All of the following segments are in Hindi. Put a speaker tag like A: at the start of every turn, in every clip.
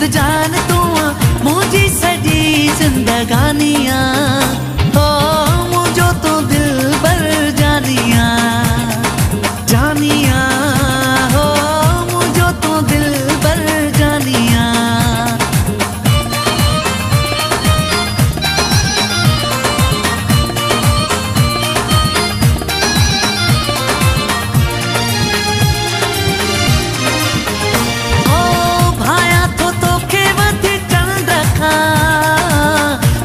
A: जिंद जान तू मुझी सजी जिंदगानिया हो मुझो तो दिल बर जानिया जानिया हो मुझो तो दिल बर जानिया।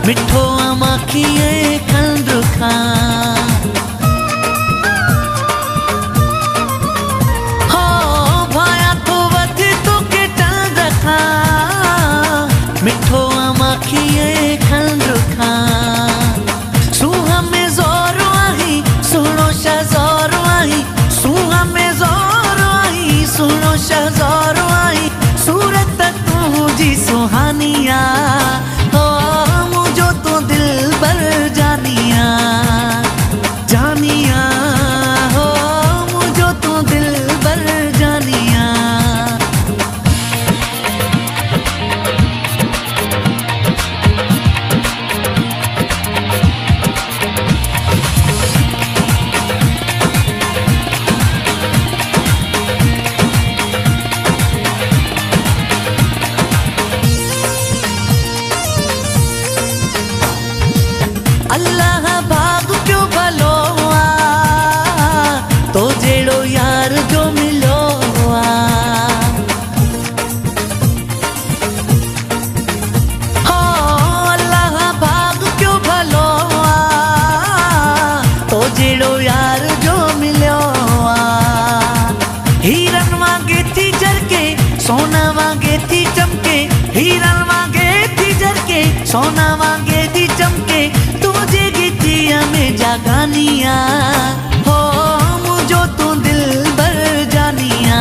A: मिठो आमाखिए खंड खा हो भाया तो वध तो के टंड खा मिठो आमाखिए खंड खा सुहा में जोर आई सुनो शज़ोर आई सुहा में जोर आई सुनो शज़ोर आई सूरत तू जी सुहानिया जानिया हो मुझो तो दिल बर जानिया। अल्लाह भाग क्यों भलो तो जेड़ो यार जो मिलो हो अल्लाह भाग क्यों भलो तो जेड़ो यार जो मिलो हीरन वांगे थी जरके सोना वांगे थी चमके हीरन वांगे थी जरके सोना वांगे थी चमके तुझे गीतिया में जागानिया हो मुझो तू दिल बर जानिया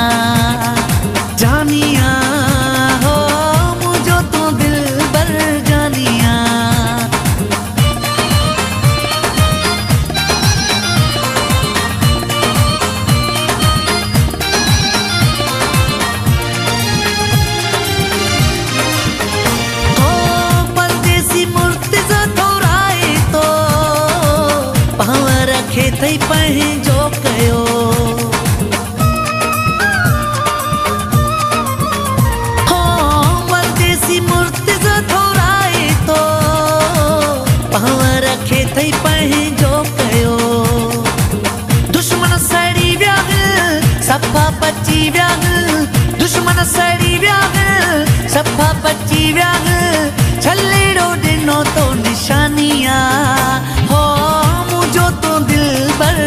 A: जानिया हो मुझो तू दिल बर जानिया। हो परदेसी मूर्ति थोराए तो पाव रखे थई पंहिंजो कयो हो परदेसी मूर्ति थोराए तो पाव रखे थई पंहिंजो कयो दुश्मन सड़ी विया सफ़ा पची विया दुश्मन सड़ी विया सफ़ा पची विया छलेड़ो ॾिनो तो निशानिया हो मुझो तो दिल बर